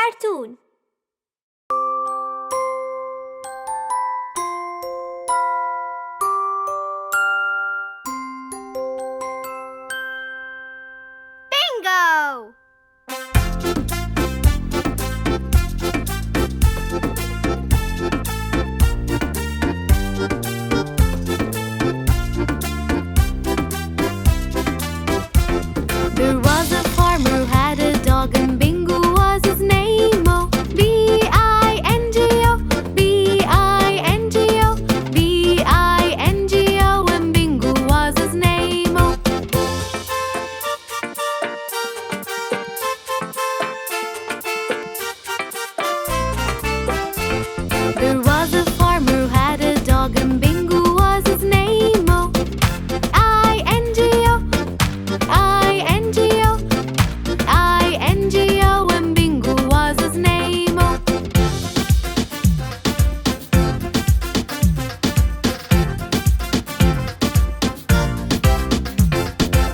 cartoon. Bingo! There was a farmer who had a dog, and Bingo was his name. Oh, B-I-N-G-O, B-I-N-G-O, B-I-N-G-O, and Bingo was his name. Oh. There was a farmer who had a dog, and Bingo was his name. Oh, I-N-G-O, I-N-G-O, I-N-G-O, and Bingo was his name. Oh.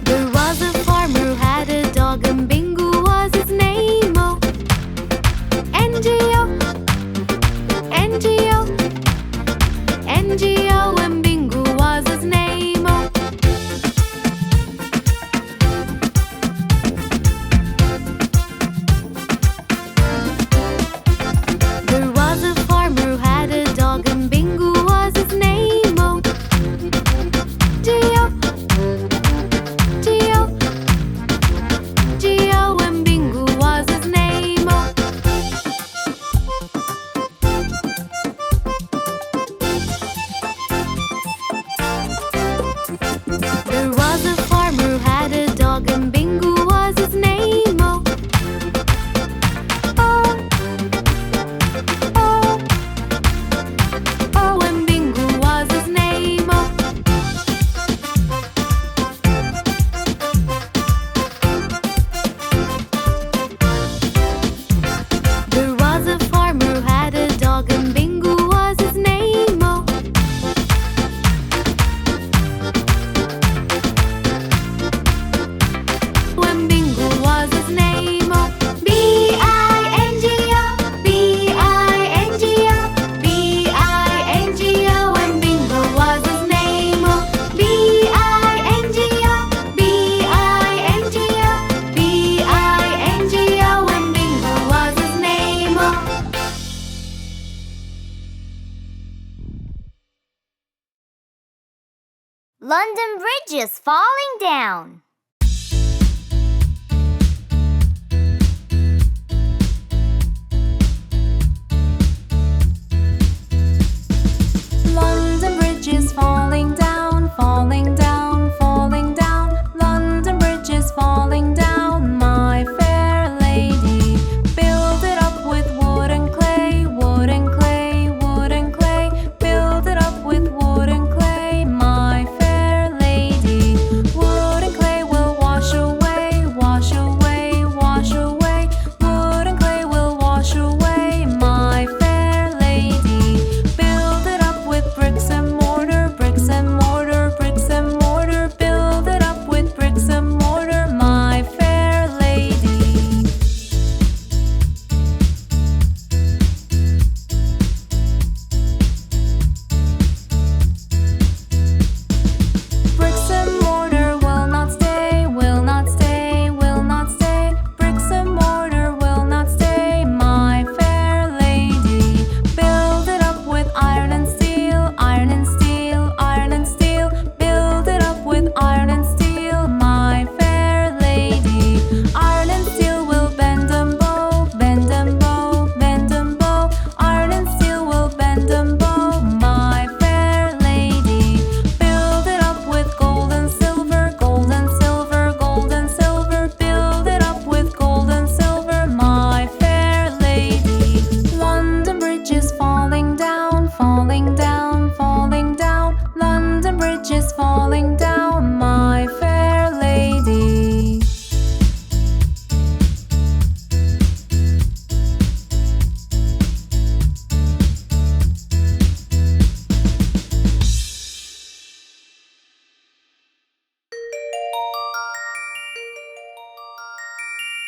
There was a farmer who had a dog, and Bingo was his name. Oh, N-G-O, N-G-O, N-G-O, and Bingo was his name. Oh. There was a farmer who had a dog, and Bingo was his name. Oh, G-O, G-O, G-O, and Bingo was his name. Oh. There was a farmer who had a dog, and Bingo was his name. Oh, oh, oh, oh, and Bingo was his name. Oh. There was a farmer who had a dog, and Bingo was his name. Oh. When Bingo was his name. Oh. B-I-N-G-O, B-I-N-G-O, B-I-N-G-O, when Bingo was his name. Oh. B-I-N-G-O, B-I-N-G-O, B-I-N-G-O, when Bingo was his name. Oh. London Bridge is falling down. London Bridge is falling down, falling down, falling down. London Bridge is falling down, my fair lady. Build it up with wood and clay, wood and clay, wood and clay. Build it up with wood and clay, my fair lady. Wood and clay will wash away, wash away, wash away. Wood and clay will wash away, my fair lady. Build it up with bricks and mortar, bricks and mortar, bricks and mortar. Build it up with bricks and mortar, my fair lady. Bricks and mortar will not stay, will not stay, will not stay. Bricks and mortar will not stay, my fair lady. Build it up with iron and steel, iron and steel, iron and steel. Build it up with iron and steel, my fair lady. Iron and steel will bend and bow, bend and bow, bend and bow. Iron and steel will bend and bow, my fair lady. Build it up with gold and silver, gold and silver, gold and silver. Build it up with gold and silver, my fair lady. London Bridge is falling down, falling down, falling down. London Bridge is falling down, my fair lady.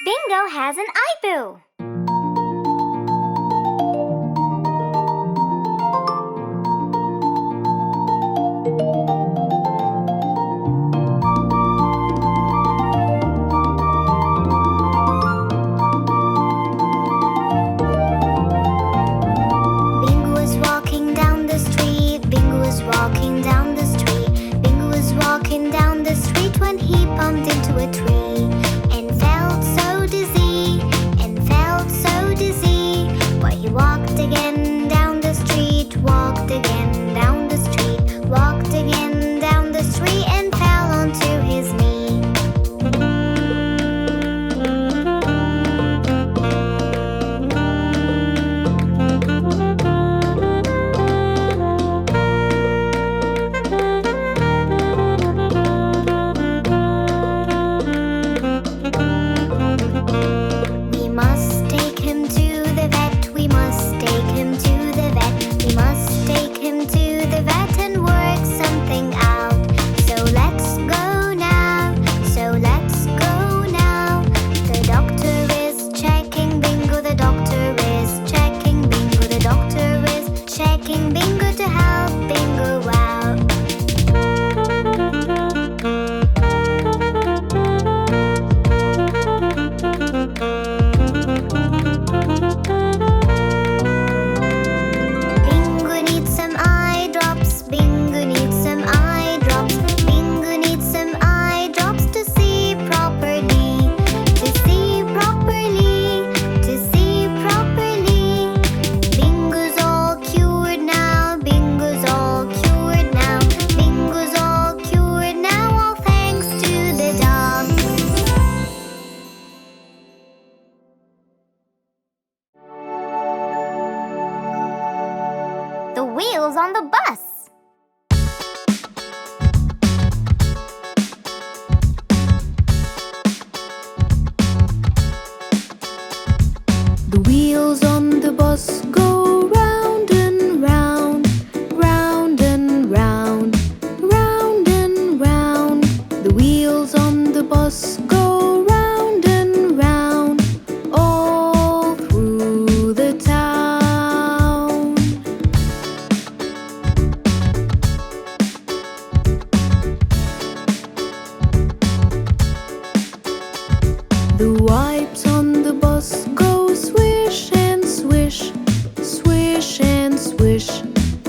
Bingo has an eye boo. down the street when he bumped into a tree and felt so dizzy, but he walked again down the street, walked again down the street, walked again down the street and fell onto his knee. We must take him to the vet, we must take him to the vet, we must take him to the vet and work something out. So let's go now, so let's go now. The doctor is checking bingo, the doctor is checking bingo, the doctor is checking bingo to help bingo out. Bingo needs some eye drops, Bingo needs some eye drops, Bingo needs some eye drops to see properly, to see properly, to see properly. Bingo's all cured now, Bingo's all cured now, Bingo's all cured now, all thanks to the dog. The wheels on the bus. The wheels on the bus go round and round, round and round, round and round. The wheels on the bus go round and round, all through the town. The wipes on the bus go swish and swish, swish and swish,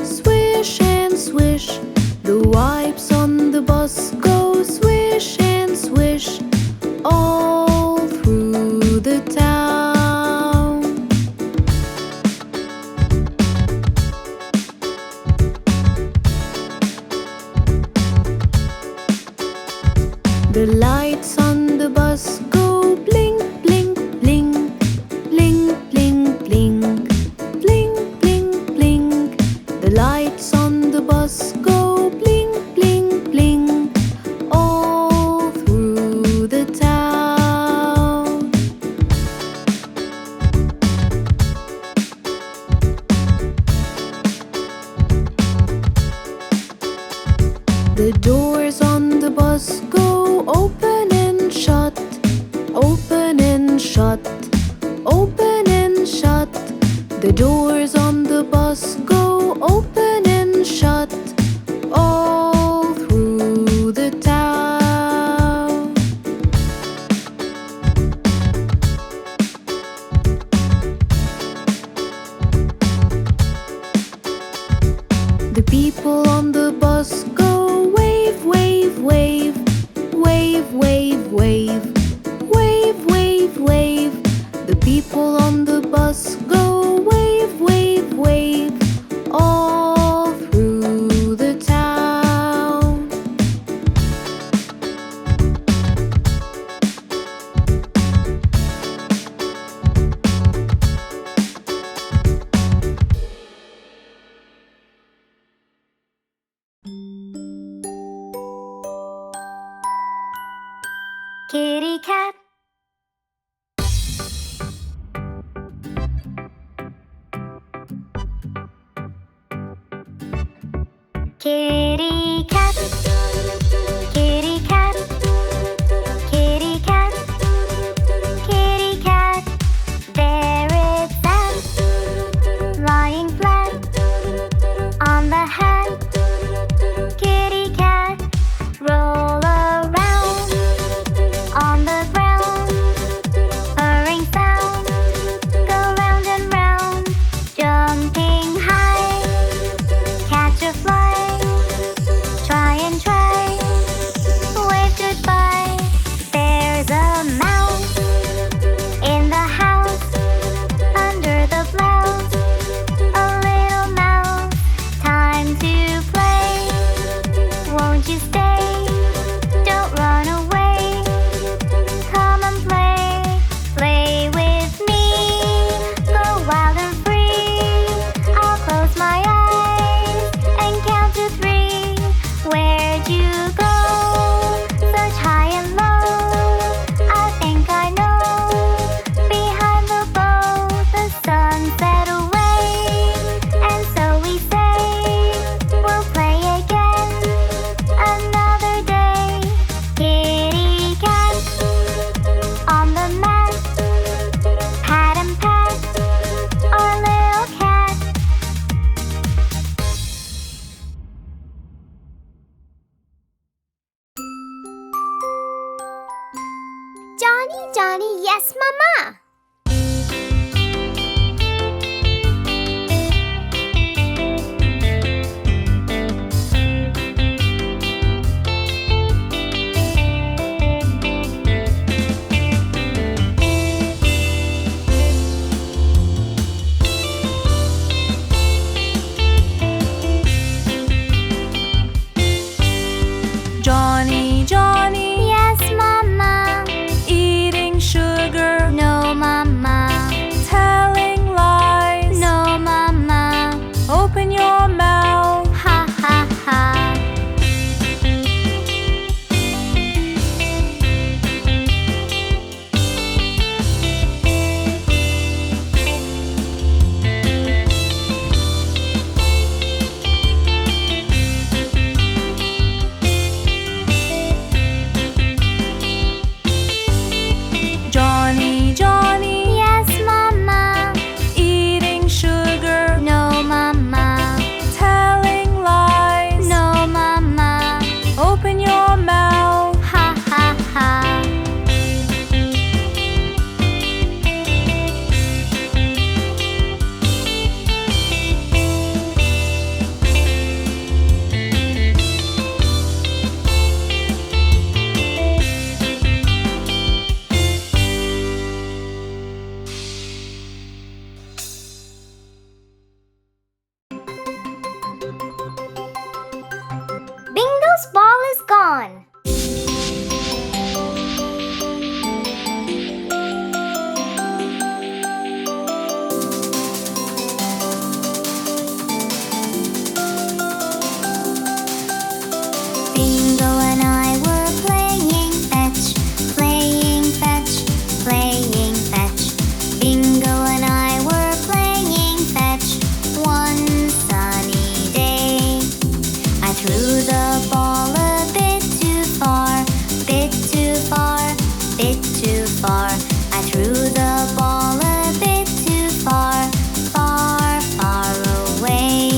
swish and swish. The wipes on the bus go swish and swish, all through the town. The lights on the bus go blink, blink, blink, blink, blink, blink, blink, blink, blink. The lights on the bus go blink, blink, blink, all through the town. The doors on the bus go open and shut, open and shut, open and shut. The doors on the bus go open and shut, all through the town. The people on the bus go wave, wave, wave, wave, wave, wave, wave, wave, wave. The people on the bus go wave, wave, wave, all through the town. Kitty cat. Kitty cat, kitty cat, kitty cat, kitty cat. There it's at, lying flat on the hat. Kitty cat, roll around on the ground. Purring sound, go round and round. Jumping high, catch a fly. Johnny, yes, Mama. Johnny, Johnny, Yes, Mama. eating sugar, No, Mama. telling lies. No, Mama. Open your mouth. Ha ha ha. Johnny, Johnny, Yes, Mama. eating sugar, No, Mama. telling lies. No, Mama. Open your mouth. Ha ha ha. Bingo's ball is gone. Bingo and I were playing fetch, playing fetch, playing fetch. Bingo and I were playing fetch one sunny day. I threw the ball a bit too far, bit too far, bit too far. I threw the ball a bit too far, far, far away.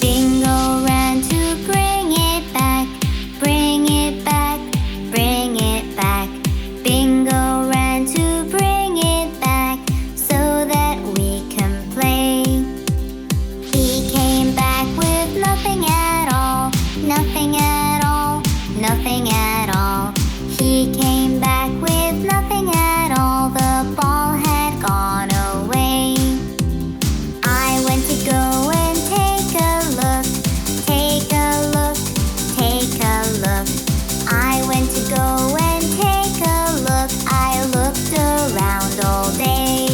Bingo ran to bring it back, bring it back, bring it back. Bingo ran to bring it back so that we can play. He came back with nothing at all, nothing at all, nothing at all. He came back with nothing at all. The ball had gone away. I went to go and take a look, take a look, take a look. I went to go and take a look. I looked around all day.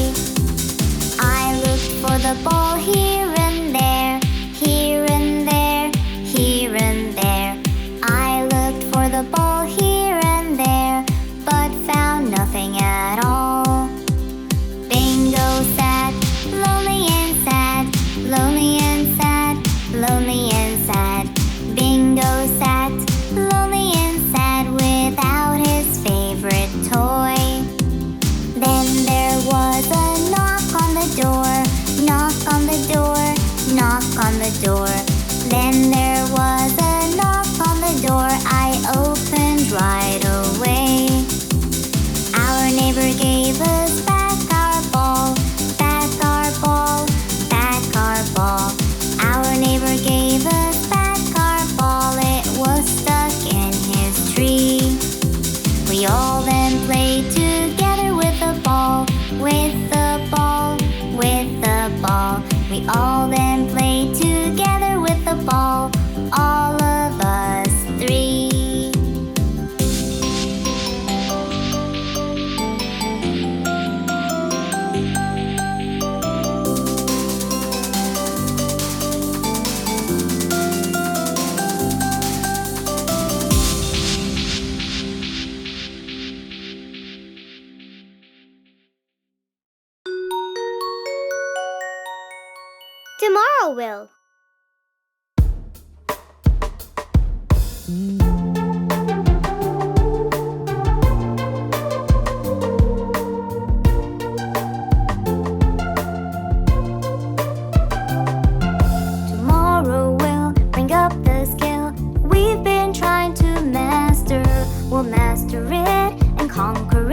I looked for the ball here and there, here and there, here and there. I looked for the ball here and there, but found nothing at all. Bingo sat, lonely and sad, lonely and sad, lonely and sad. Bingo sat, lonely and sad, without his favorite toy. Then there was a knock on the door, knock on the door, knock on the door. Then there was a knock on the door. I opened right away. Our neighbor gave us back our ball, back our ball, back our ball. Our neighbor gave us back our ball. It was stuck in his tree. We all then played together with the ball, with the ball, with the ball. We all then played together with the ball, all of us three. Tomorrow will. Tomorrow will bring up the skill we've been trying to master. We'll master it and conquer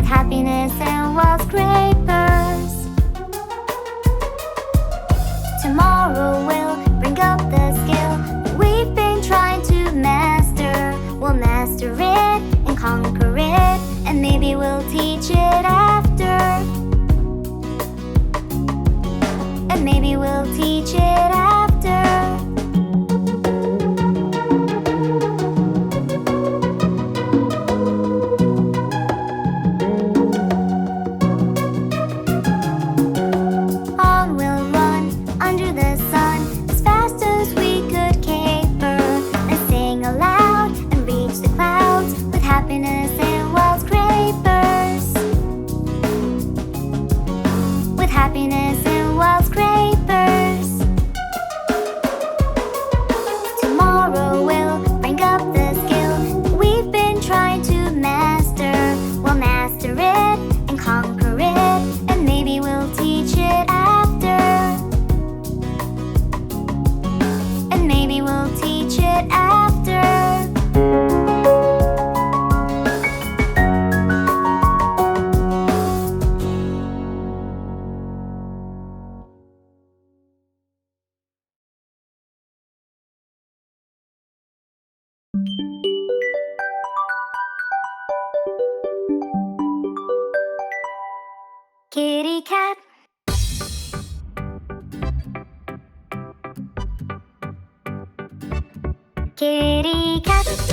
happiness and wallscrapers. Tomorrow we'll bring up the skill we've been trying to master. We'll master it and conquer it, and maybe we'll teach it after. And maybe we'll teach it after. On we'll run under the sun as fast as we could caper, and sing aloud and reach the clouds with happiness and wallscrapers. With happiness and wallscrapers. Tomorrow we'll bring up the skill we've been trying to master. We'll master it and conquer it, and maybe we'll teach it after. And maybe we'll teach it after. Kitty cat. Kitty cat.